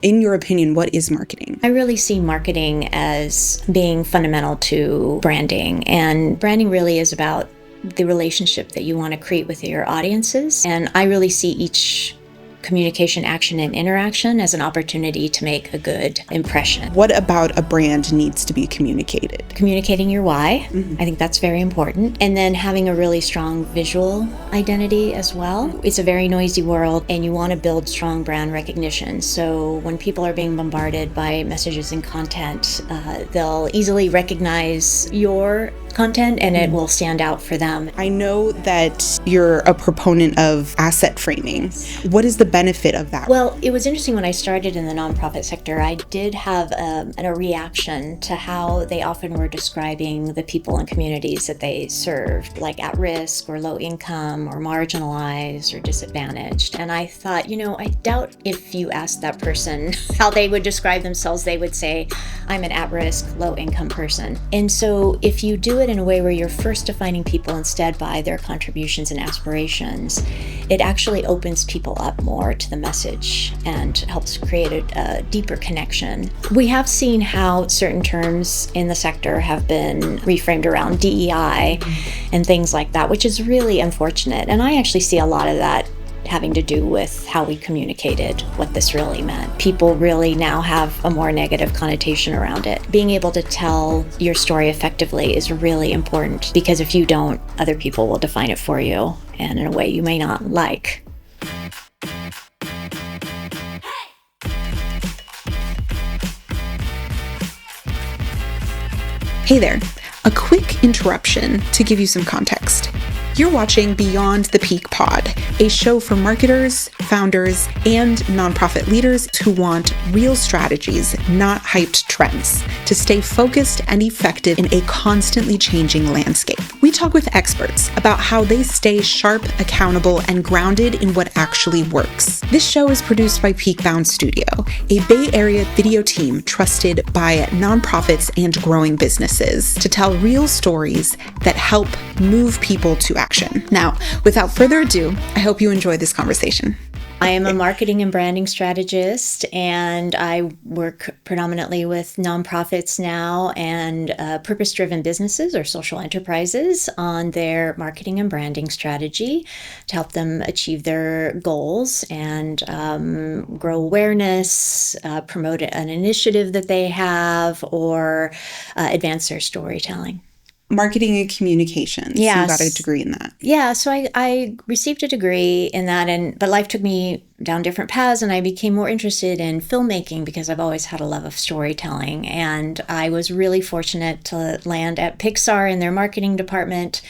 In your opinion, what is marketing? I really see marketing as being fundamental to branding, and branding really is about the relationship that you want to create with your audiences. And I really see each communication, action, and interaction as an opportunity to make a good impression. What about a brand needs to be communicated? Communicating your why, I think that's very important. And then having a really strong visual identity as well. It's a very noisy world and you want to build strong brand recognition. So when people are being bombarded by messages and content, they'll easily recognize your content and it will stand out for them. I know that you're a proponent of asset framing. What is the benefit of that? Well, it was interesting when I started in the nonprofit sector, I did have a reaction to how they often were describing the people and communities that they served, like at risk or low income or marginalized or disadvantaged. And I thought, I doubt if you asked that person how they would describe themselves, they would say, I'm an at-risk, low-income person. And so if you do it in a way where you're first defining people instead by their contributions and aspirations, it actually opens people up more to the message and helps create a deeper connection. We have seen how certain terms in the sector have been reframed around DEI and things like that, which is really unfortunate. And I actually see a lot of that having to do with how we communicated what this really meant. People really now have a more negative connotation around it. Being able to tell your story effectively is really important, because if you don't, other people will define it for you and in a way you may not like. Hey there, a quick interruption to give you some context. You're watching Beyond the Peak Pod, a show for marketers, founders, and nonprofit leaders who want real strategies, not hyped trends, to stay focused and effective in a constantly changing landscape. We talk with experts about how they stay sharp, accountable, and grounded in what actually works. This show is produced by Peakbound Studio, a Bay Area video team trusted by nonprofits and growing businesses to tell real stories that help move people to action. Now, without further ado, I hope you enjoy this conversation. I am a marketing and branding strategist, and I work predominantly with nonprofits now and purpose-driven businesses or social enterprises on their marketing and branding strategy to help them achieve their goals and grow awareness, promote an initiative that they have, or advance their storytelling. Marketing and communications. Yes. You got a degree in that. Yeah, so I received a degree in that, but life took me down different paths, and I became more interested in filmmaking because I've always had a love of storytelling. And I was really fortunate to land at Pixar in their marketing department,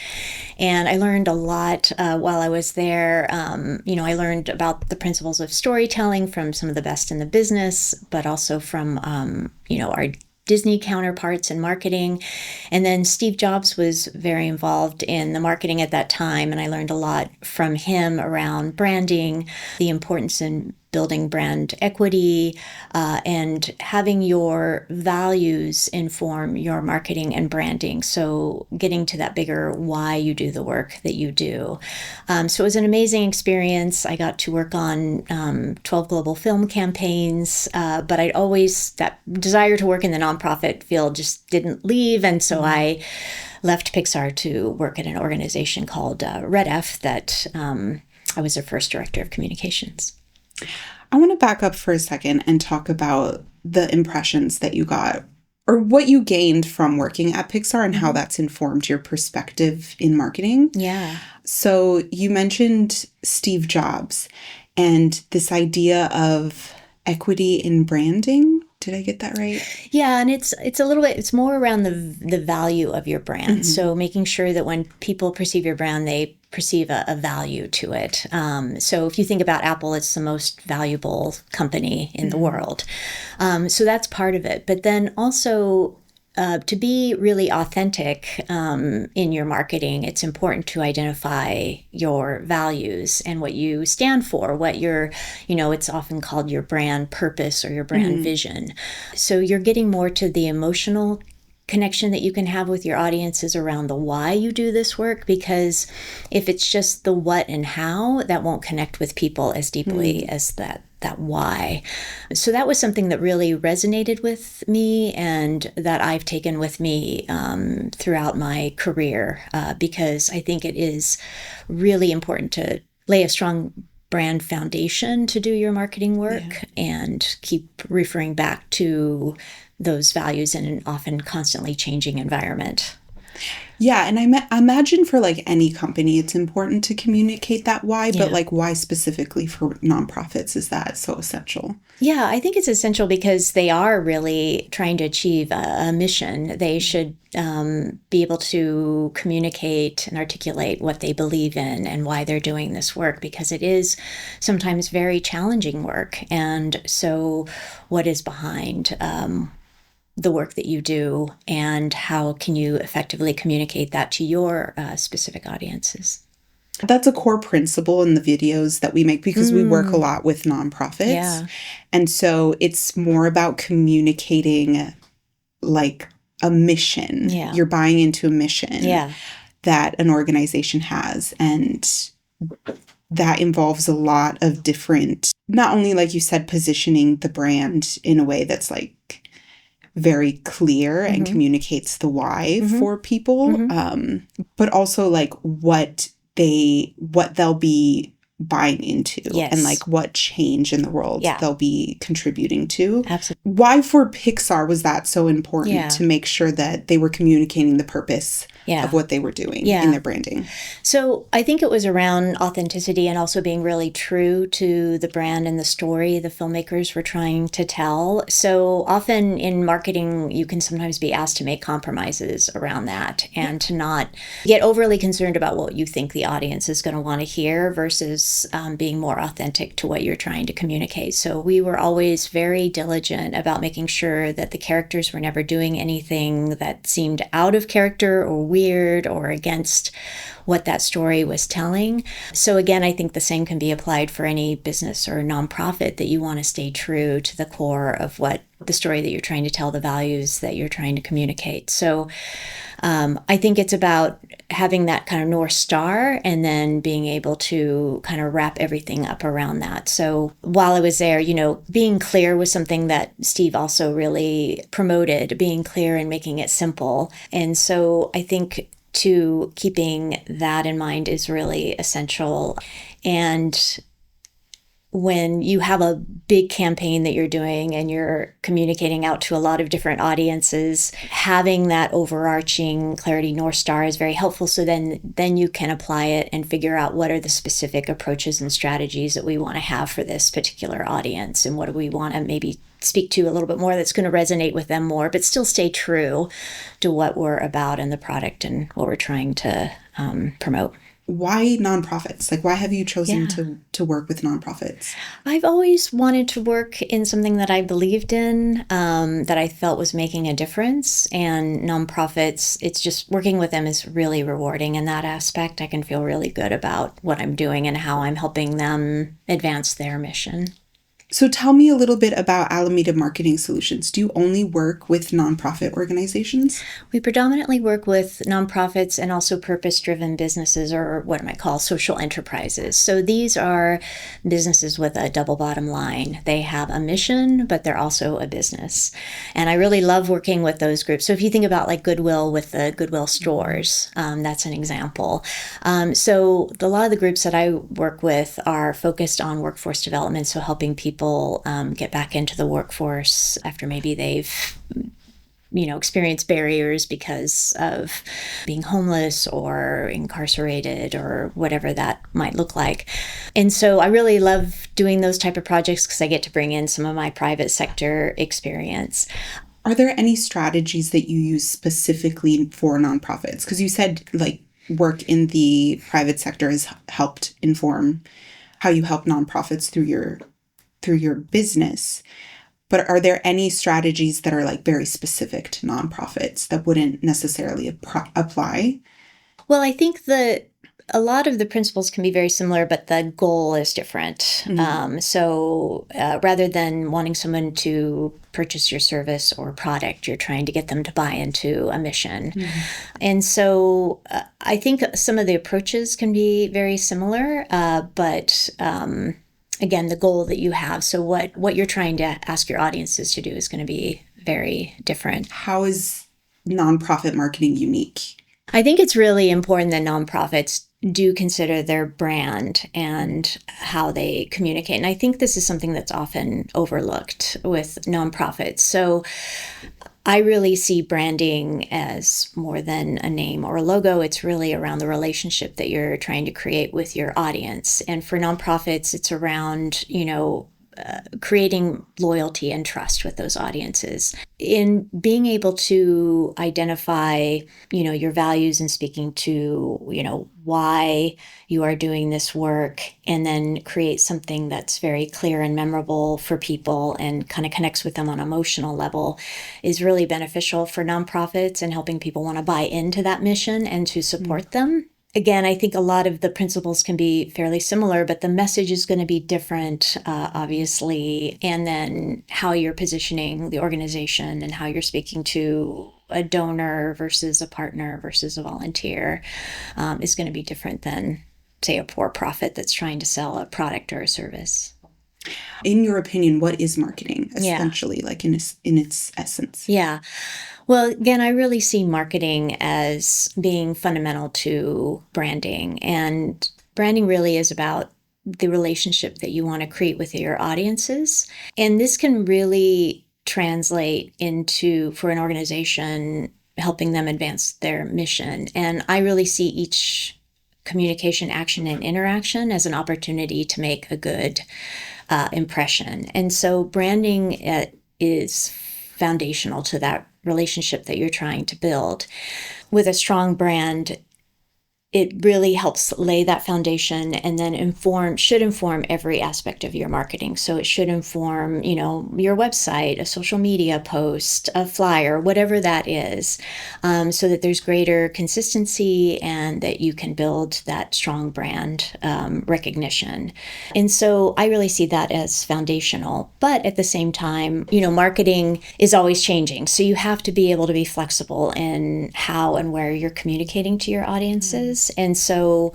and I learned a lot while I was there. I learned about the principles of storytelling from some of the best in the business, but also from our Disney counterparts in marketing. And then Steve Jobs was very involved in the marketing at that time, and I learned a lot from him around branding, the importance in building brand equity, and having your values inform your marketing and branding. So getting to that bigger why you do the work that you do. So it was an amazing experience. I got to work on 12 global film campaigns, but that desire to work in the nonprofit field just didn't leave. And so I left Pixar to work at an organization called Red F that I was their first director of communications. I want to back up for a second and talk about the impressions that you got or what you gained from working at Pixar and how that's informed your perspective in marketing. Yeah. So you mentioned Steve Jobs and this idea of equity in branding. Did I get that right? Yeah, and it's a little bit, it's more around the value of your brand. Mm-hmm. So making sure that when people perceive your brand, they perceive a value to it. So if you think about Apple, it's the most valuable company in the world. So that's part of it. But then also to be really authentic in your marketing, it's important to identify your values and what you stand for, what it's often called your brand purpose or your brand vision. So you're getting more to the emotional connection that you can have with your audiences around the why you do this work, because if it's just the what and how, that won't connect with people as deeply as that why. So that was something that really resonated with me and that I've taken with me throughout my career, because I think it is really important to lay a strong brand foundation to do your marketing work and keep referring back to those values in an often constantly changing environment. Yeah, and I imagine for like any company, it's important to communicate that why, but like why specifically for nonprofits is that so essential? Yeah, I think it's essential because they are really trying to achieve a mission. They should be able to communicate and articulate what they believe in and why they're doing this work, because it is sometimes very challenging work. And so what is behind the work that you do, and how can you effectively communicate that to your specific audiences? That's a core principle in the videos that we make because we work a lot with nonprofits. Yeah. And so it's more about communicating like a mission. Yeah. You're buying into a mission Yeah. that an organization has. And that involves a lot of different, not only, like you said, positioning the brand in a way that's like very clear and communicates the why for people, but also like what they'll be buying into and like what change in the world they'll be contributing to. Absolutely. Why for Pixar was that so important to make sure that they were communicating the purpose of what they were doing in their branding? So I think it was around authenticity and also being really true to the brand and the story the filmmakers were trying to tell. So often in marketing, you can sometimes be asked to make compromises around that and to not get overly concerned about what you think the audience is going to want to hear versus being more authentic to what you're trying to communicate. So we were always very diligent about making sure that the characters were never doing anything that seemed out of character or weird or against what that story was telling. So again, I think the same can be applied for any business or nonprofit, that you want to stay true to the core of what the story that you're trying to tell, the values that you're trying to communicate. So I think it's about having that kind of North Star and then being able to kind of wrap everything up around that. So while I was there, being clear was something that Steve also really promoted, being clear and making it simple. And so I think keeping that in mind is really essential. And when you have a big campaign that you're doing and you're communicating out to a lot of different audiences, having that overarching clarity North Star is very helpful. So then you can apply it and figure out what are the specific approaches and strategies that we want to have for this particular audience, and what do we want to maybe speak to a little bit more that's going to resonate with them more, but still stay true to what we're about and the product and what we're trying to promote. Why nonprofits? Like, why have you chosen to work with nonprofits? I've always wanted to work in something that I believed in, that I felt was making a difference. And nonprofits, it's just working with them is really rewarding in that aspect. I can feel really good about what I'm doing and how I'm helping them advance their mission. So tell me a little bit about Alameda Marketing Solutions. Do you only work with nonprofit organizations? We predominantly work with nonprofits and also purpose-driven businesses, or what I might call social enterprises. So these are businesses with a double bottom line. They have a mission, but they're also a business. And I really love working with those groups. So if you think about like Goodwill with the Goodwill stores, that's an example. So a lot of the groups that I work with are focused on workforce development, so helping people get back into the workforce after maybe they've experienced barriers because of being homeless or incarcerated or whatever that might look like. And so I really love doing those type of projects because I get to bring in some of my private sector experience. Are there any strategies that you use specifically for nonprofits? Because you said like work in the private sector has helped inform how you help nonprofits through your business. But are there any strategies that are like very specific to nonprofits that wouldn't necessarily apply? Well, I think that a lot of the principles can be very similar, but the goal is different. So rather than wanting someone to purchase your service or product, you're trying to get them to buy into a mission. And so I think some of the approaches can be very similar, but again, the goal that you have. So what you're trying to ask your audiences to do is going to be very different. How is nonprofit marketing unique? I think it's really important that nonprofits do consider their brand and how they communicate. And I think this is something that's often overlooked with nonprofits. So I really see branding as more than a name or a logo. It's really around the relationship that you're trying to create with your audience. And for nonprofits, it's around, creating loyalty and trust with those audiences. In being able to identify, your values and speaking to, why you are doing this work, and then create something that's very clear and memorable for people and kind of connects with them on an emotional level is really beneficial for nonprofits and helping people want to buy into that mission and to support them. Again, I think a lot of the principles can be fairly similar, but the message is going to be different, obviously. And then how you're positioning the organization and how you're speaking to a donor versus a partner versus a volunteer is going to be different than, say, a for-profit that's trying to sell a product or a service. In your opinion, what is marketing, essentially, like in its essence? Yeah. Well, again, I really see marketing as being fundamental to branding. And branding really is about the relationship that you want to create with your audiences. And this can really translate into, for an organization, helping them advance their mission. And I really see each communication, action, and interaction as an opportunity to make a good impression. And so branding is foundational to that relationship that you're trying to build. With a strong brand, it really helps lay that foundation and then should inform every aspect of your marketing. So it should inform, your website, a social media post, a flyer, whatever that is, so that there's greater consistency and that you can build that strong brand recognition. And so I really see that as foundational. But at the same time, marketing is always changing. So you have to be able to be flexible in how and where you're communicating to your audiences. And so,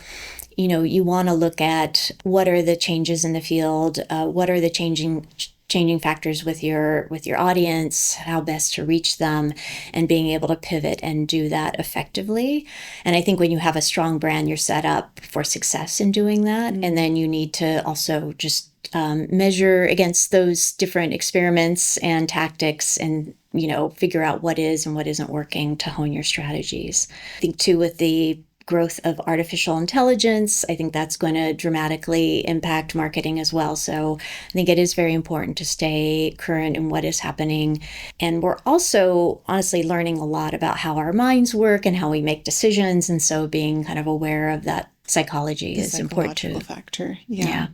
you want to look at what are the changes in the field, what are the changing factors with your audience, how best to reach them, and being able to pivot and do that effectively. And I think when you have a strong brand, you're set up for success in doing that. Mm-hmm. And then you need to also just measure against those different experiments and tactics and figure out what is and what isn't working to hone your strategies. I think too, with the growth of artificial intelligence, I think that's going to dramatically impact marketing as well. So I think it is very important to stay current in what is happening. And we're also honestly learning a lot about how our minds work and how we make decisions. And so being kind of aware of that psychology is important too. Factor. Yeah.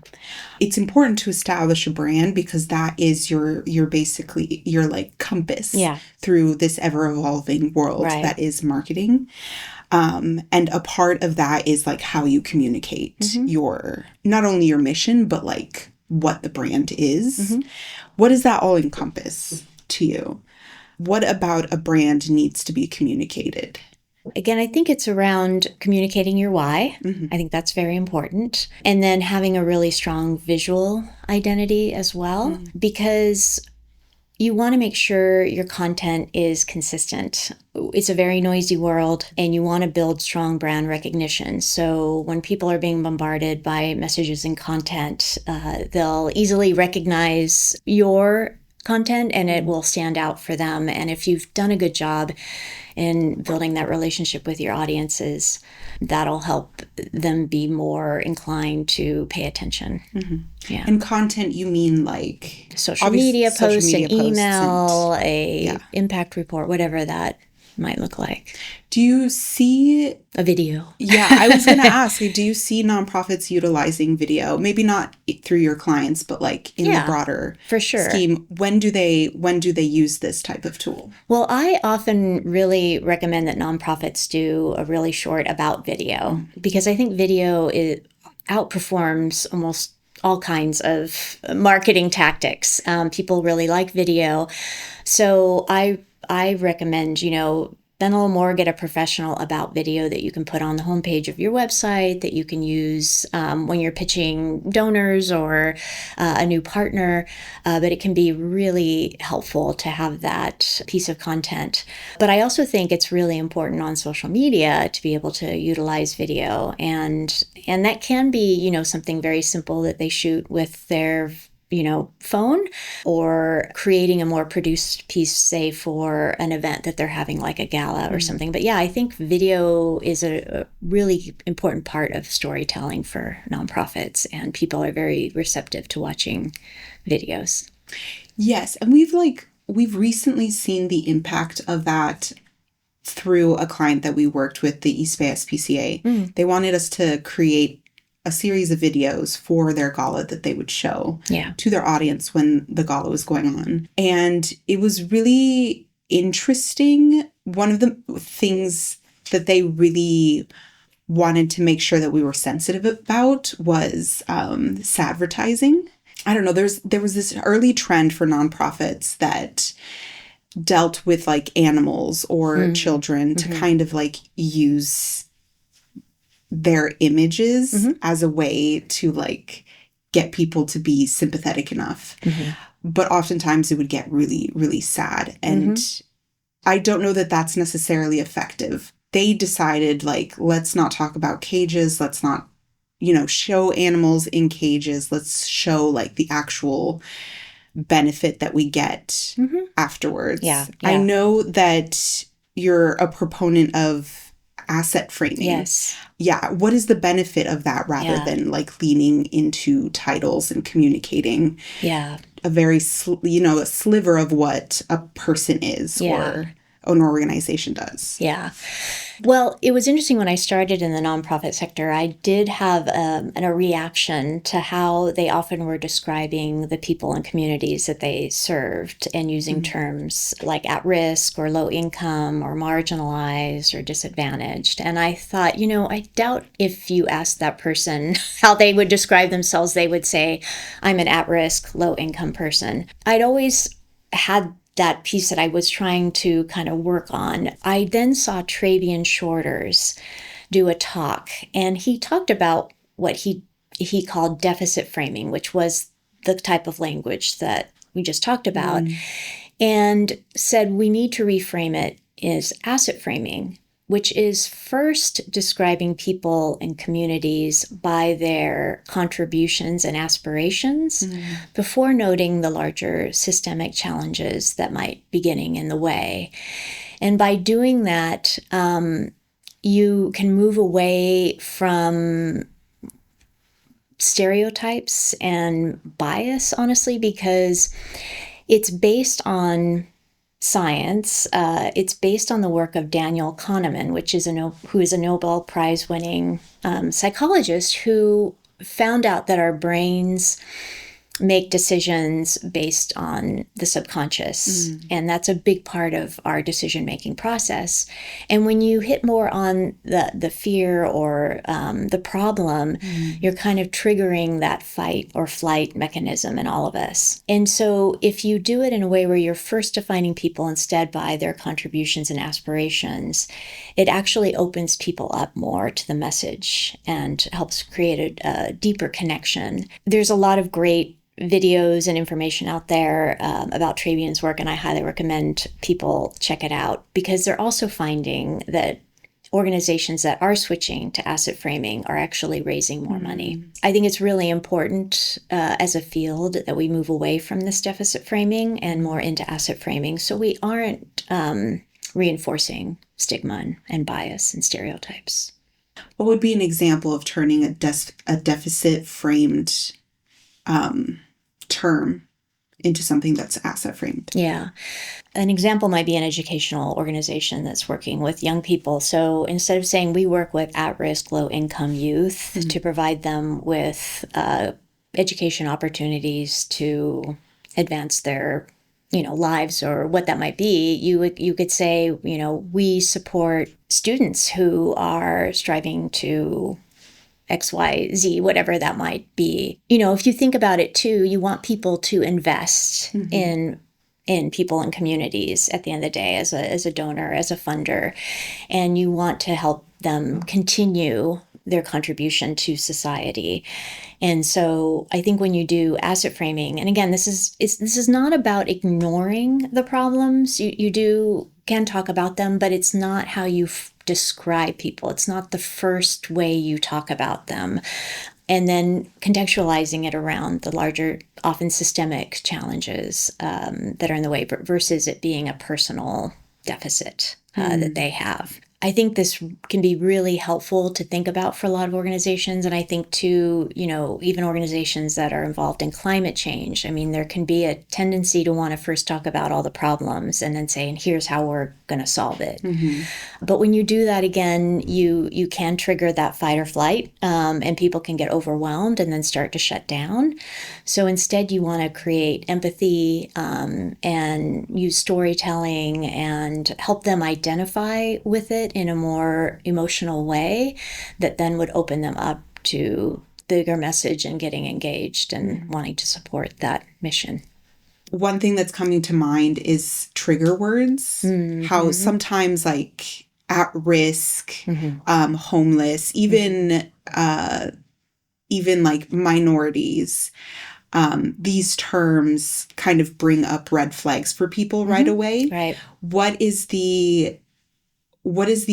It's important to establish a brand because that is your basically your like compass through this ever evolving world that is marketing. And a part of that is like how you communicate your, not only your mission, but like what the brand is. Mm-hmm. What does that all encompass to you? What about a brand needs to be communicated? Again, I think it's around communicating your why. Mm-hmm. I think that's very important. And then having a really strong visual identity as well, because you want to make sure your content is consistent. It's a very noisy world and you want to build strong brand recognition. So when people are being bombarded by messages and content, they'll easily recognize your content and it will stand out for them. And if you've done a good job in building that relationship with your audiences, that'll help them be more inclined to pay attention. Mm-hmm. Yeah. And content, you mean like social media posts, an email, impact report, whatever that might look like. Do you see a video? Yeah, I was going to ask, do you see nonprofits utilizing video? Maybe not through your clients, but like in the broader scheme. When do they use this type of tool? Well, I often really recommend that nonprofits do a really short about video because I think video outperforms almost all kinds of marketing tactics. People really like video. So I recommend, then a little more get a professional about video that you can put on the homepage of your website, that you can use when you're pitching donors or a new partner. But it can be really helpful to have that piece of content. But I also think it's really important on social media to be able to utilize video. And that can be, something very simple that they shoot with their phone, or creating a more produced piece, say, for an event that they're having, like a gala or something. But yeah, I think video is a really important part of storytelling for nonprofits, and people are very receptive to watching videos. Yes, and we've recently seen the impact of that through a client that we worked with, the East Bay SPCA. They wanted us to create a series of videos for their gala that they would show to their audience when the gala was going on. And it was really interesting. One of the things that they really wanted to make sure that we were sensitive about was advertising. I don't know, there was this early trend for nonprofits that dealt with like animals or children to kind of like use their images as a way to like get people to be sympathetic enough. But oftentimes it would get really, really sad. And I don't know that that's necessarily effective. They decided like, let's not talk about cages. Let's not, show animals in cages. Let's show like the actual benefit that we get afterwards. Yeah. I know that you're a proponent of asset framing. Yes. Yeah. What is the benefit of that rather than like leaning into titles and communicating a very, a sliver of what a person is or an organization does? Yeah. Well, it was interesting when I started in the nonprofit sector, I did have a reaction to how they often were describing the people and communities that they served, and using terms like at risk or low income or marginalized or disadvantaged. And I thought, I doubt if you asked that person how they would describe themselves, they would say, I'm an at risk, low income person. I'd always had that piece that I was trying to kind of work on. I then saw Travian Shorters do a talk, and he talked about what he called deficit framing, which was the type of language that we just talked about, and said we need to reframe it as asset framing, which is first describing people and communities by their contributions and aspirations before noting the larger systemic challenges that might be getting in the way. And by doing that, you can move away from stereotypes and bias, honestly, because it's based on science. It's based on the work of Daniel Kahneman, who is a Nobel Prize winning psychologist, who found out that our brains make decisions based on the subconscious. And that's a big part of our decision-making process. And when you hit more on the fear or the problem, you're kind of triggering that fight or flight mechanism in all of us. And so if you do it in a way where you're first defining people instead by their contributions and aspirations, it actually opens people up more to the message and helps create a deeper connection. There's a lot of great videos and information out there about Travian's work, and I highly recommend people check it out, because they're also finding that organizations that are switching to asset framing are actually raising more money. I think it's really important as a field that we move away from this deficit framing and more into asset framing, so we aren't reinforcing stigma and bias and stereotypes. What would be an example of turning a deficit framed term into something that's asset framed? Yeah. An example might be an educational organization that's working with young people. So instead of saying we work with at-risk, low-income youth to provide them with education opportunities to advance their lives, or what that might be, you could say, we support students who are striving to XYZ, whatever that might be. If you think about it too, you want people to invest in in people and communities at the end of the day as a donor, as a funder, and you want to help them continue their contribution to society. And so I think when you do asset framing, and again, this is not about ignoring the problems. You can talk about them, but it's not how you describe people. It's not the first way you talk about them. And then contextualizing it around the larger, often systemic challenges that are in the way versus it being a personal deficit that they have. I think this can be really helpful to think about for a lot of organizations. And I think too, even organizations that are involved in climate change, I mean, there can be a tendency to want to first talk about all the problems and then say, and here's how we're going to solve it. Mm-hmm. But when you do that again, you can trigger that fight or flight, and people can get overwhelmed and then start to shut down. So instead, you want to create empathy and use storytelling and help them identify with it in a more emotional way that then would open them up to the bigger message and getting engaged and wanting to support that mission. One thing that's coming to mind is trigger words. Mm-hmm. How sometimes like at risk, homeless, even like minorities, these terms kind of bring up red flags for people right away. Right. What is the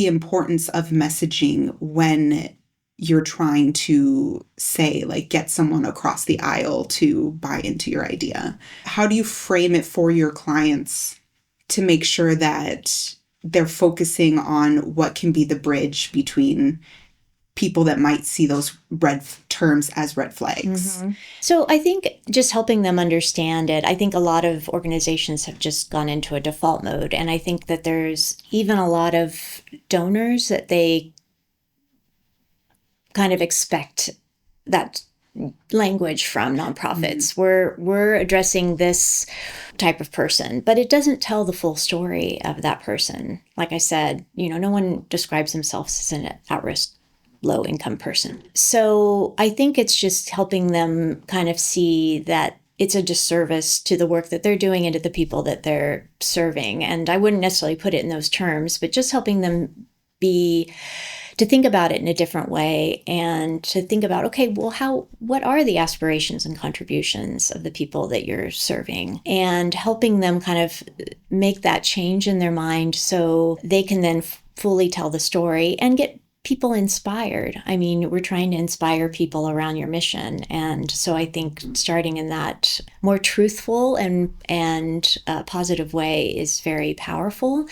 importance of messaging when you're trying to say, like, get someone across the aisle to buy into your idea? How do you frame it for your clients to make sure that they're focusing on what can be the bridge between people that might see those red terms as red flags? Mm-hmm. So I think just helping them understand it, I think a lot of organizations have just gone into a default mode. And I think that there's even a lot of donors that they kind of expect that language from nonprofits. Mm-hmm. We're addressing this type of person, but it doesn't tell the full story of that person. Like I said, no one describes themselves as an at-risk low-income person. So I think it's just helping them kind of see that it's a disservice to the work that they're doing and to the people that they're serving. And I wouldn't necessarily put it in those terms, but just helping them to think about it in a different way and to think about, okay, well, what are the aspirations and contributions of the people that you're serving, and helping them kind of make that change in their mind so they can then fully tell the story and get people inspired. I mean, we're trying to inspire people around your mission. And so I think starting in that more truthful and positive way is very powerful.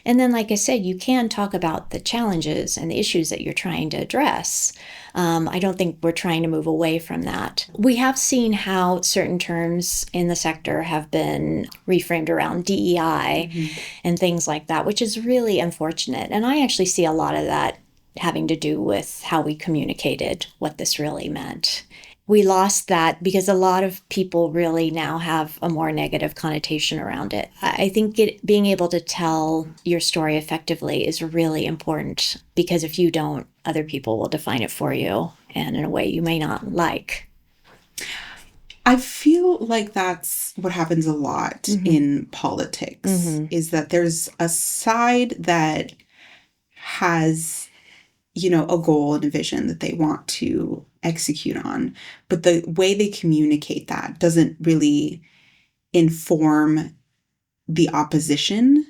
And then, like I said, you can talk about the challenges and the issues that you're trying to address. I don't think we're trying to move away from that. We have seen how certain terms in the sector have been reframed around DEI and things like that, which is really unfortunate. And I actually see a lot of that having to do with how we communicated what this really meant. We lost that because a lot of people really now have a more negative connotation around it. I think being able to tell your story effectively is really important, because if you don't, other people will define it for you and in a way you may not like. I feel like that's what happens a lot in politics, is that there's a side that has a goal and a vision that they want to execute on, but the way they communicate that doesn't really inform the opposition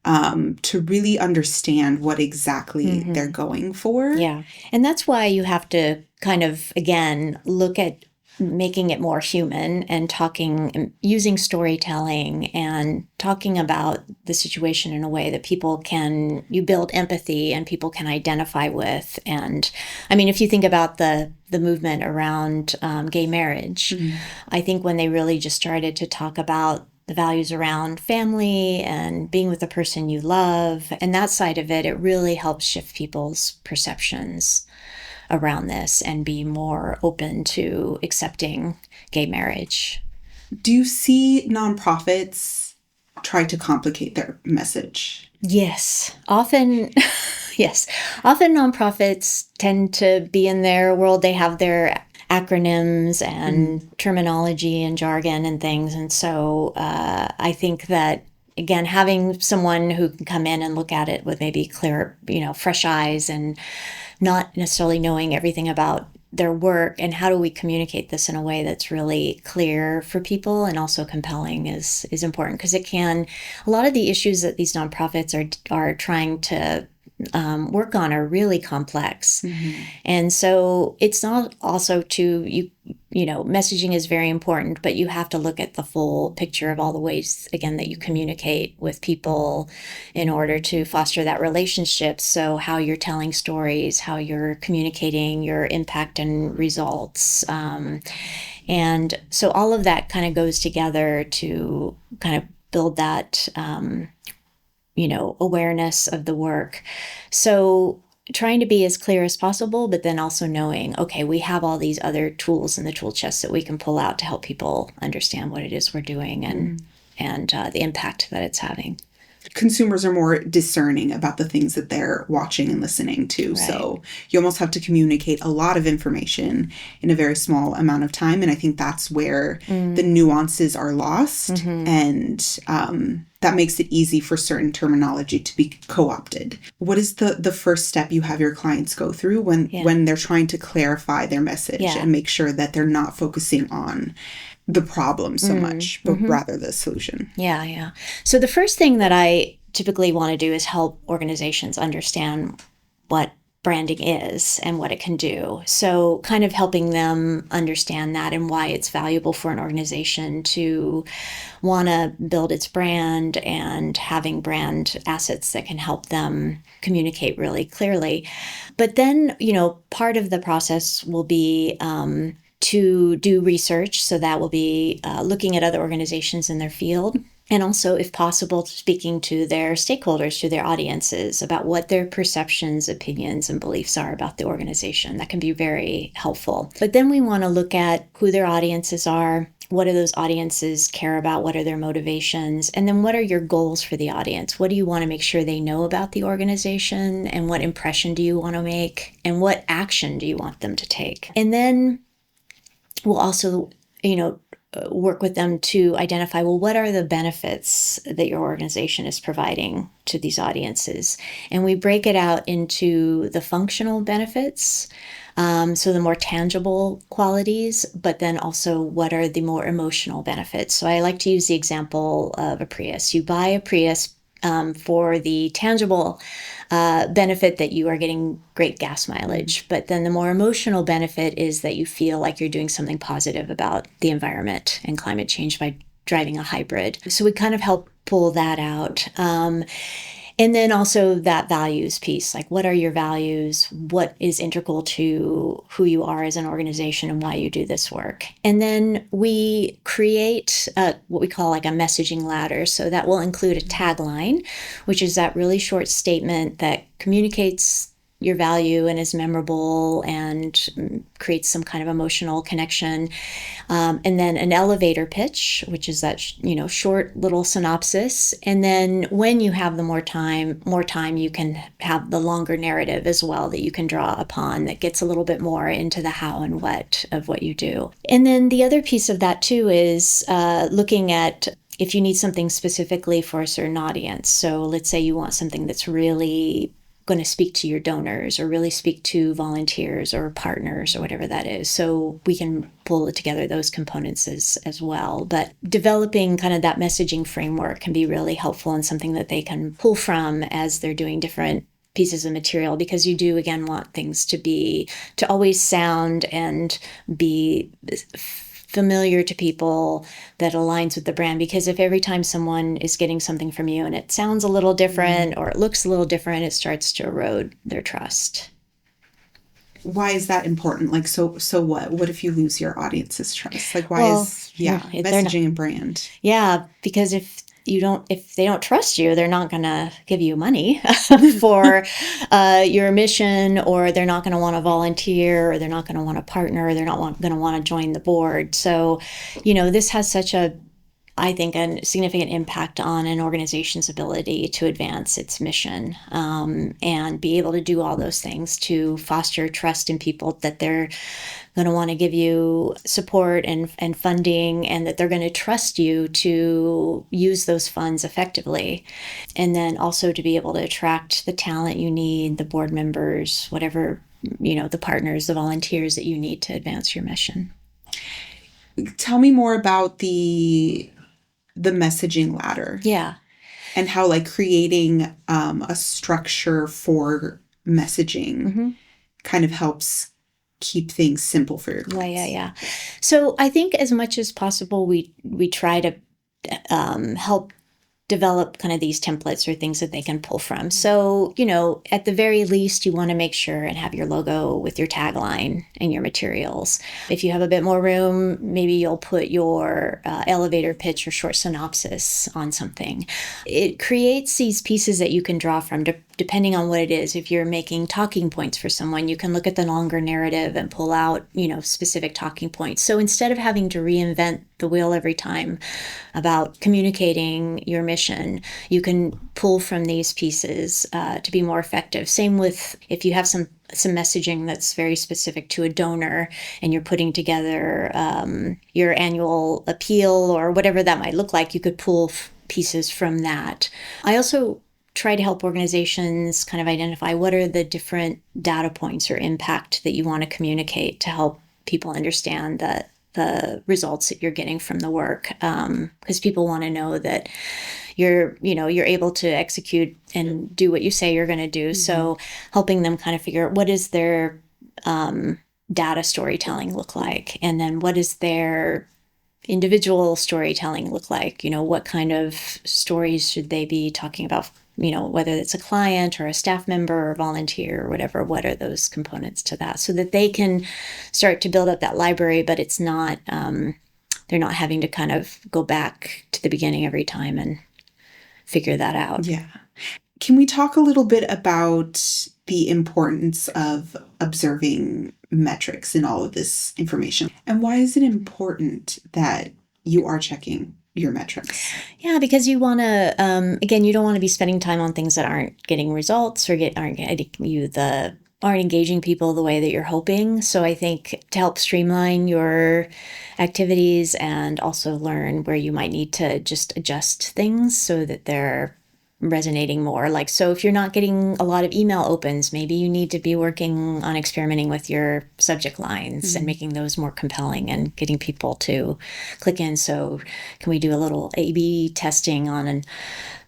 to really understand what exactly they're going for. Yeah. And that's why you have to kind of, again, look at making it more human and using storytelling and talking about the situation in a way that you build empathy and people can identify with. And I mean, if you think about the movement around gay marriage, I think when they really just started to talk about the values around family and being with the person you love and that side of it, it really helps shift people's perceptions around this and be more open to accepting gay marriage. Do you see nonprofits try to complicate their message? Yes, often. Yes, often nonprofits tend to be in their world. They have their acronyms and terminology and jargon and things. And so I think that, again, having someone who can come in and look at it with maybe clear, fresh eyes and not necessarily knowing everything about their work and how do we communicate this in a way that's really clear for people and also compelling is important, because a lot of the issues that these nonprofits are trying to work on are really complex. And so it's not also messaging is very important, but you have to look at the full picture of all the ways, again, that you communicate with people in order to foster that relationship. So how you're telling stories, how you're communicating your impact and results. And so all of that kind of goes together to kind of build that awareness of the work. So trying to be as clear as possible, but then also knowing, okay, we have all these other tools in the tool chest that we can pull out to help people understand what it is we're doing and the impact that it's having. Consumers are more discerning about the things that they're watching and listening to. Right. So you almost have to communicate a lot of information in a very small amount of time. And I think that's where the nuances are lost. And that makes it easy for certain terminology to be co-opted. What is the first step you have your clients go through when they're trying to clarify their message and make sure that they're not focusing on the problem so much, but rather the solution? Yeah. So the first thing that I typically want to do is help organizations understand what branding is and what it can do. So kind of helping them understand that and why it's valuable for an organization to want to build its brand and having brand assets that can help them communicate really clearly. But then, part of the process will be to do research. So that will be looking at other organizations in their field. And also, if possible, speaking to their stakeholders, to their audiences about what their perceptions, opinions, and beliefs are about the organization. That can be very helpful. But then we want to look at who their audiences are. What do those audiences care about? What are their motivations? And then what are your goals for the audience? What do you want to make sure they know about the organization? And what impression do you want to make? And what action do you want them to take? And then we'll also, work with them to identify, what are the benefits that your organization is providing to these audiences? And we break it out into the functional benefits, so the more tangible qualities, but then also what are the more emotional benefits? So I like to use the example of a Prius. You buy a Prius for the tangible benefit that you are getting great gas mileage. But then the more emotional benefit is that you feel like you're doing something positive about the environment and climate change by driving a hybrid. So we kind of help pull that out. And then also that values piece, like what are your values? What is integral to who you are as an organization and why you do this work? And then we create what we call like a messaging ladder. So that will include a tagline, which is that really short statement that communicates your value and is memorable and creates some kind of emotional connection. And then an elevator pitch, which is that, short little synopsis. And then when you have the more time, you can have the longer narrative as well that you can draw upon that gets a little bit more into the how and what of what you do. And then the other piece of that too is looking at if you need something specifically for a certain audience. So let's say you want something that's really going to speak to your donors or really speak to volunteers or partners or whatever that is. So we can pull together those components as well. But developing kind of that messaging framework can be really helpful and something that they can pull from as they're doing different pieces of material, because you do, again, want things to always sound and be familiar to people, that aligns with the brand. Because if every time someone is getting something from you and it sounds a little different or it looks a little different, it starts to erode their trust. Why is that important? Like, so what if you lose your audience's trust? Like, why messaging and brand? Yeah, because if they don't trust you, they're not going to give you money for your mission, or they're not going to want to volunteer, or they're not going to want to partner, or they're not going to want to join the board. So, this has such a I think, a significant impact on an organization's ability to advance its mission, and be able to do all those things to foster trust in people that they're going to want to give you support and funding, and that they're going to trust you to use those funds effectively. And then also to be able to attract the talent you need, the board members, whatever, the partners, the volunteers that you need to advance your mission. Tell me more about the messaging ladder. Yeah. And how creating a structure for messaging kind of helps keep things simple for your clients. Yeah. So I think as much as possible, we try to help develop kind of these templates or things that they can pull from. So, at the very least, you want to make sure and have your logo with your tagline and your materials. If you have a bit more room, maybe you'll put your elevator pitch or short synopsis on something. It creates these pieces that you can draw from depending on what it is. If you're making talking points for someone, you can look at the longer narrative and pull out, specific talking points. So instead of having to reinvent the wheel every time about communicating your mission, you can pull from these pieces to be more effective. Same with if you have some messaging that's very specific to a donor and you're putting together your annual appeal or whatever that might look like, you could pull pieces from that. I also try to help organizations kind of identify what are the different data points or impact that you want to communicate to help people understand that the results that you're getting from the work, because people want to know that you're able to execute and do what you say you're going to do. So helping them kind of figure out what is their data storytelling look like, and then what is their individual storytelling look like? What kind of stories should they be talking about? Whether it's a client or a staff member or volunteer or whatever, what are those components to that, so that they can start to build up that library, but it's not, they're not having to kind of go back to the beginning every time and figure that out. Yeah. Can we talk a little bit about the importance of observing metrics in all of this information? And why is it important that you are checking your metrics? Yeah, because you want to, again, you don't want to be spending time on things that aren't getting results or aren't engaging people the way that you're hoping. So I think to help streamline your activities and also learn where you might need to just adjust things so that they're resonating more. So if you're not getting a lot of email opens, maybe you need to be working on experimenting with your subject lines and making those more compelling and getting people to click in. So can we do a little A/B testing on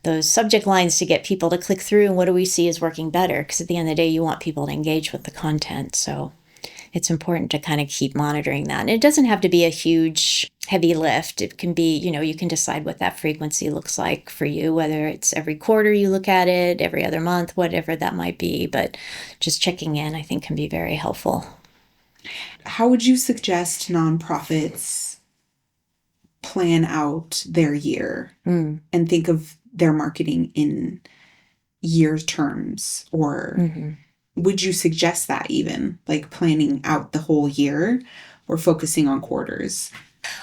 those subject lines to get people to click through, and what do we see is working better? Because at the end of the day, you want people to engage with the content. So it's important to kind of keep monitoring that. And it doesn't have to be a huge, heavy lift. It can be, you can decide what that frequency looks like for you, whether it's every quarter you look at it, every other month, whatever that might be. But just checking in, I think, can be very helpful. How would you suggest nonprofits plan out their year and think of their marketing in year terms? Or would you suggest that even, planning out the whole year or focusing on quarters?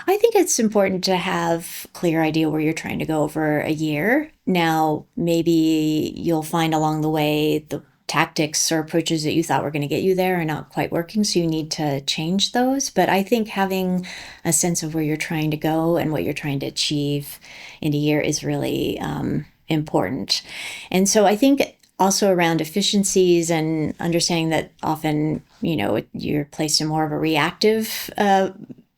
I think it's important to have a clear idea where you're trying to go over a year. Now, maybe you'll find along the way the tactics or approaches that you thought were going to get you there are not quite working, so you need to change those. But I think having a sense of where you're trying to go and what you're trying to achieve in a year is really important. And so I think also around efficiencies and understanding that often, you're placed in more of a reactive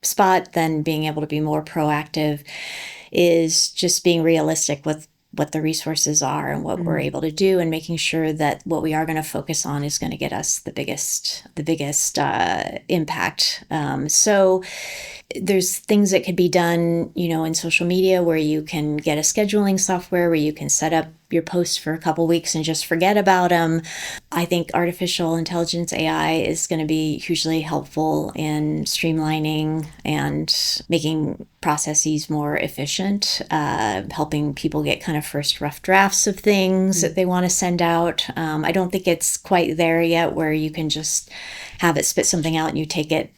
spot than being able to be more proactive, is just being realistic with what the resources are and what we're able to do, and making sure that what we are going to focus on is going to get us the biggest impact. So there's things that could be done, in social media, where you can get a scheduling software where you can set up your posts for a couple weeks and just forget about them. I think artificial intelligence, AI, is going to be hugely helpful in streamlining and making processes more efficient, helping people get kind of first rough drafts of things that they want to send out. I don't think it's quite there yet where you can just have it spit something out and you take it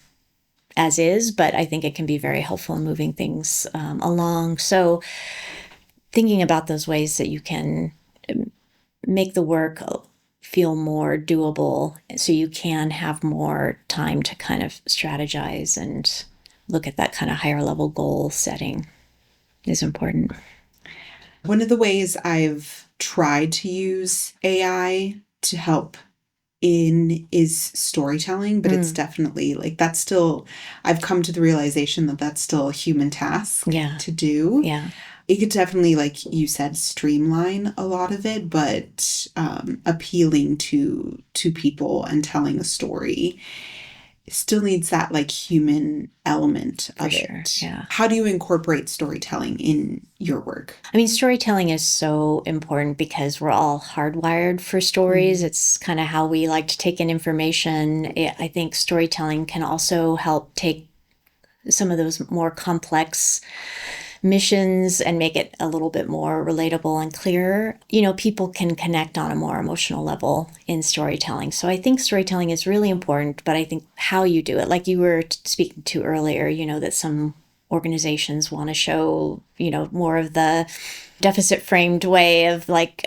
as is, but I think it can be very helpful in moving things along. So thinking about those ways that you can make the work feel more doable so you can have more time to kind of strategize and look at that kind of higher level goal setting is important. One of the ways I've tried to use AI to help is storytelling, but it's definitely like that's still, I've come to the realization that that's still a human task to do. Yeah. It could definitely, like you said, streamline a lot of it, but appealing to people and telling a story still needs that like human element of it. Yeah. How do you incorporate storytelling in your work? I mean, storytelling is so important because we're all hardwired for stories. It's kind of how we like to take in information. I think storytelling can also help take some of those more complex missions and make it a little bit more relatable and clearer. You know, people can connect on a more emotional level in storytelling. So I think storytelling is really important, but I think how you do it, like you were speaking to earlier, you know, that some organizations want to show, you know, more of the deficit framed way of like,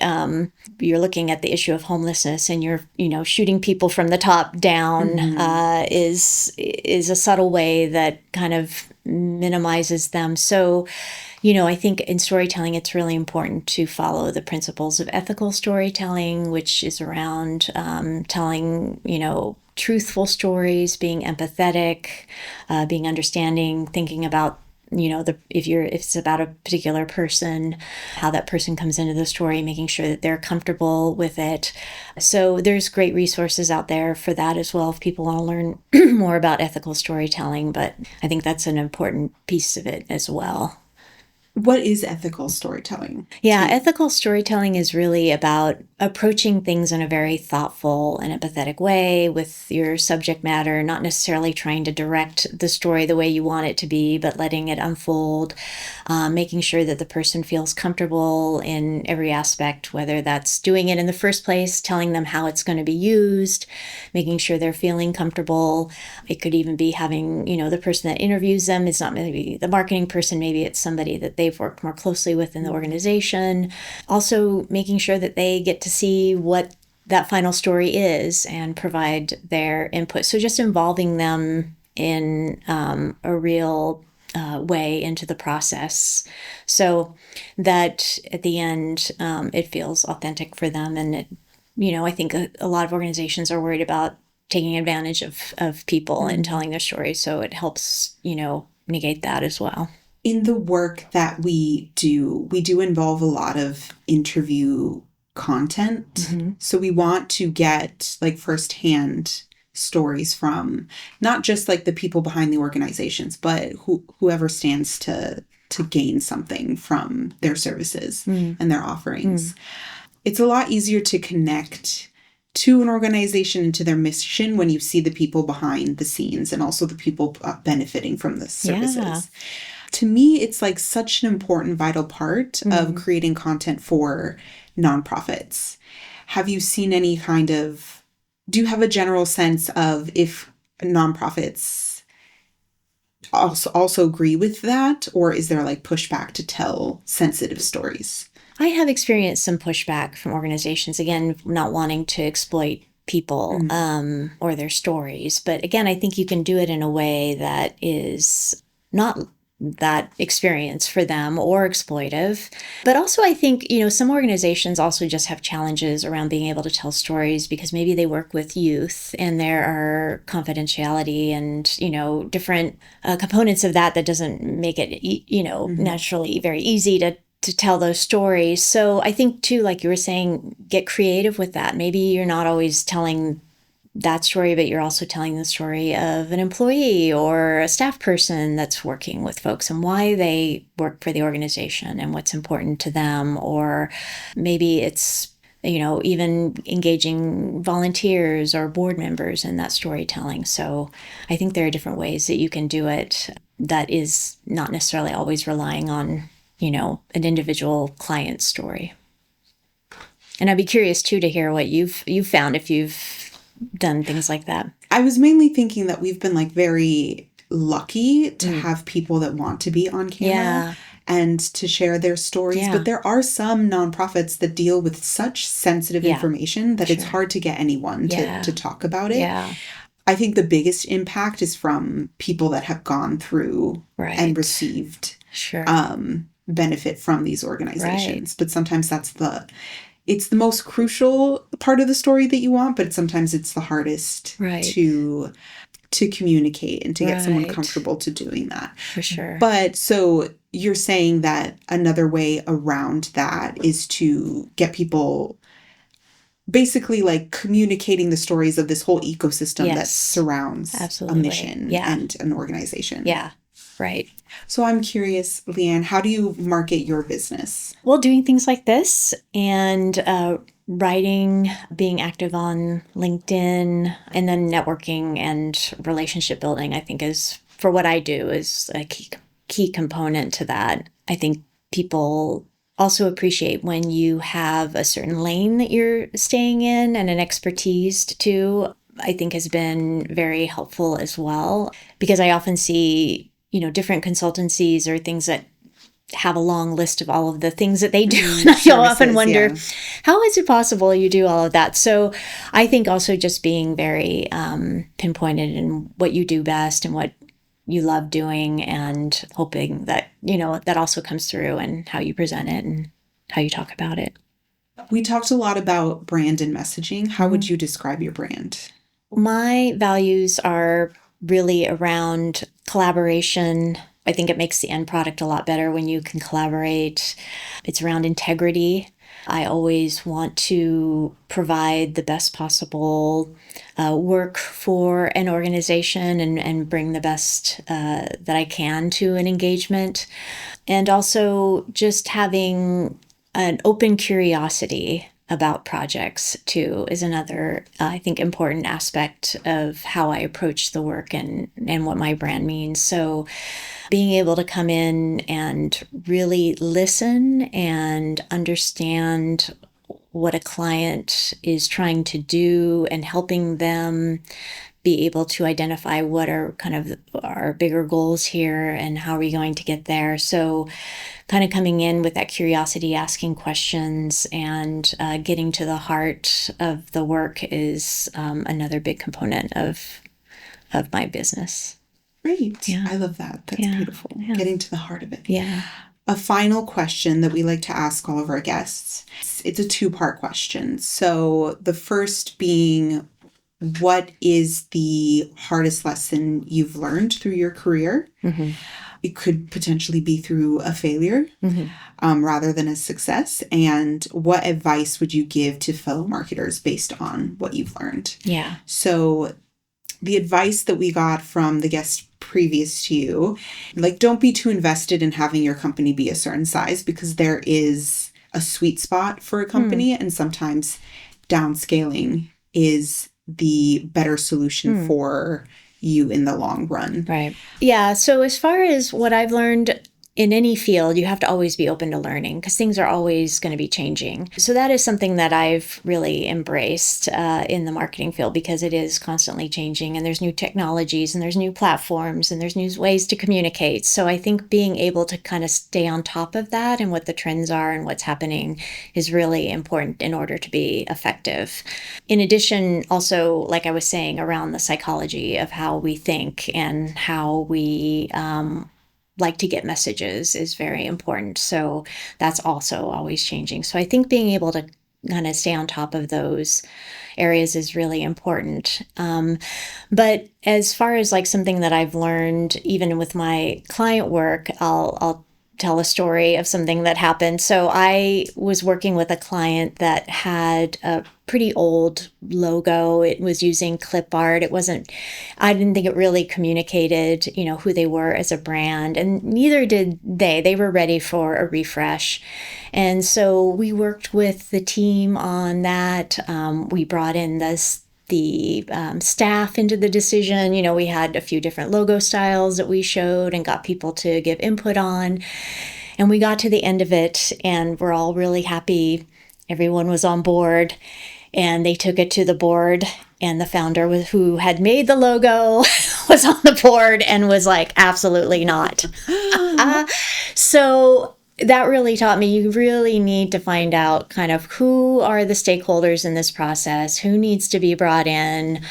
you're looking at the issue of homelessness and you're, you know, shooting people from the top down is a subtle way that kind of minimizes them. So, you know, I think in storytelling, it's really important to follow the principles of ethical storytelling, which is around telling, you know, truthful stories, being empathetic, being understanding, thinking about, you know, if it's about a particular person, how that person comes into the story, making sure that they're comfortable with it. So there's great resources out there for that as well if people want to learn more about ethical storytelling, but I think that's an important piece of it as well. What is ethical storytelling? Yeah, ethical storytelling is really about approaching things in a very thoughtful and empathetic way with your subject matter, not necessarily trying to direct the story the way you want it to be, but letting it unfold, making sure that the person feels comfortable in every aspect, whether that's doing it in the first place, telling them how it's going to be used, making sure they're feeling comfortable. It could even be having, you know, the person that interviews them, it's not maybe the marketing person, maybe it's somebody that they've worked more closely with in the organization. Also making sure that they get to see what that final story is and provide their input. So just involving them in a real way into the process so that at the end it feels authentic for them. And, it, you know, I think a lot of organizations are worried about taking advantage of people and telling their stories. So it helps, you know, negate that as well. In the work that we do involve a lot of interview content. So we want to get like firsthand stories from not just like the people behind the organizations, but whoever stands to gain something from their services and their offerings. It's a lot easier to connect to an organization and to their mission when you see the people behind the scenes and also the people benefiting from the services. Yeah. To me, it's like such an important, vital part of creating content for nonprofits. Have you seen any kind of, do you have a general sense of if nonprofits also agree with that? Or is there like pushback to tell sensitive stories? I have experienced some pushback from organizations, again, not wanting to exploit people or their stories. But again, I think you can do it in a way that is not that experience for them or exploitive. But also I think, you know, some organizations also just have challenges around being able to tell stories because maybe they work with youth and there are confidentiality and, you know, different components of that doesn't make it, you know, naturally very easy to tell those stories. So I think too, like you were saying, get creative with that. Maybe you're not always telling that story, but you're also telling the story of an employee or a staff person that's working with folks and why they work for the organization and what's important to them. Or maybe it's, you know, even engaging volunteers or board members in that storytelling. So I think there are different ways that you can do it that is not necessarily always relying on, you know, an individual client story. And I'd be curious too to hear what you've found if you've done things like that. I was mainly thinking that we've been like very lucky to have people that want to be on camera and to share their stories. Yeah. But there are some nonprofits that deal with such sensitive information that it's hard to get anyone to talk about it. Yeah. I think the biggest impact is from people that have gone through and received benefit from these organizations. But sometimes it's the most crucial part of the story that you want, but sometimes it's the hardest to communicate and to get someone comfortable to doing that. For sure. But so you're saying that another way around that is to get people basically like communicating the stories of this whole ecosystem that surrounds a mission and an organization. Yeah. Right. So I'm curious, Leeann, how do you market your business? Well, doing things like this and writing, being active on LinkedIn, and then networking and relationship building, I think is, for what I do, is a key component to that. I think people also appreciate when you have a certain lane that you're staying in and an expertise too, I think has been very helpful as well, because I often see, different consultancies or things that have a long list of all of the things that they do. And I often wonder, how is it possible you do all of that? So I think also just being very pinpointed in what you do best and what you love doing, and hoping that, that also comes through in how you present it and how you talk about it. We talked a lot about brand and messaging. How would you describe your brand? My values are really around collaboration. I think it makes the end product a lot better when you can collaborate. It's around integrity. I always want to provide the best possible work for an organization and bring the best that I can to an engagement. And also just having an open curiosity about projects too is another, I think, important aspect of how I approach the work and what my brand means. So being able to come in and really listen and understand what a client is trying to do and helping them be able to identify what are kind of our bigger goals here and how are we going to get there. So kind of coming in with that curiosity, asking questions, and getting to the heart of the work is another big component of my business. Great. Yeah. I love that. That's beautiful. Yeah. Getting to the heart of it. Yeah. A final question that we like to ask all of our guests. It's a two-part question. So the first being, what is the hardest lesson you've learned through your career? Mm-hmm. It could potentially be through a failure rather than a success. And what advice would you give to fellow marketers based on what you've learned? Yeah. So the advice that we got from the guest previous to you, like, don't be too invested in having your company be a certain size, because there is a sweet spot for a company and sometimes downscaling is the better solution for you in the long run. Right. Yeah. So as far as what I've learned in any field, you have to always be open to learning because things are always going to be changing. So that is something that I've really embraced in the marketing field, because it is constantly changing and there's new technologies and there's new platforms and there's new ways to communicate. So I think being able to kind of stay on top of that and what the trends are and what's happening is really important in order to be effective. In addition, also, like I was saying, around the psychology of how we think and how we like to get messages is very important. So that's also always changing. So I think being able to kind of stay on top of those areas is really important. But as far as like something that I've learned, even with my client work, I'll tell a story of something that happened. So I was working with a client that had a pretty old logo. It was using clip art. I didn't think it really communicated, who they were as a brand, and neither did they. They were ready for a refresh. And so we worked with the team on that. We brought in the staff into the decision. We had a few different logo styles that we showed and got people to give input on. And we got to the end of it and we're all really happy. Everyone was on board and they took it to the board And the founder who had made the logo was on the board and was like, absolutely not. So that really taught me you really need to find out kind of who are the stakeholders in this process, who needs to be brought in,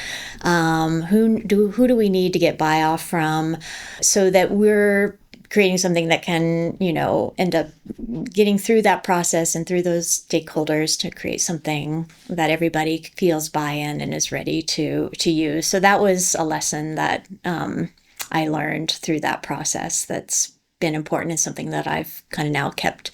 who do we need to get buy-off from, so that we're creating something that can, end up getting through that process and through those stakeholders to create something that everybody feels buy-in and is ready to use. So that was a lesson that I learned through that process that's been important, and something that I've kind of now kept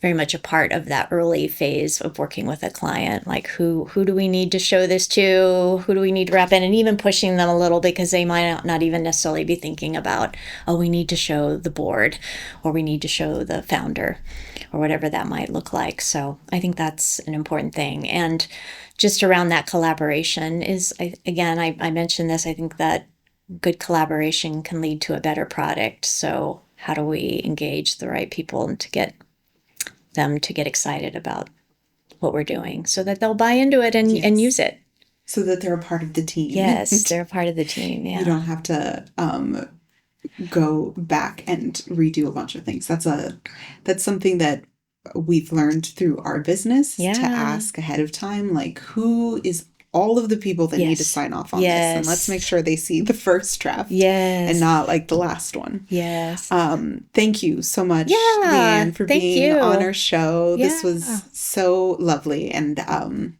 very much a part of that early phase of working with a client. Like who do we need to show this to? Who do we need to wrap in? And even pushing them a little, because they might not even necessarily be thinking about, oh, we need to show the board, or we need to show the founder, or whatever that might look like. So I think that's an important thing. And just around that collaboration is, I mentioned this, I think that good collaboration can lead to a better product. So how do we engage the right people and to get them to get excited about what we're doing so that they'll buy into it and use it? So that they're a part of the team. Yes, they're a part of the team. Yeah. You don't have to go back and redo a bunch of things. That's something that we've learned through our business, to ask ahead of time, like, who is all of the people that need to sign off on this, and let's make sure they see the first draft and not like the last one. Thank you so much, Leeann, for being on our show. This was so lovely, and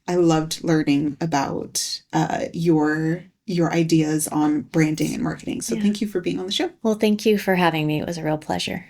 I loved learning about your ideas on branding and marketing. So thank you for being on the show. Well, thank you for having me. It was a real pleasure.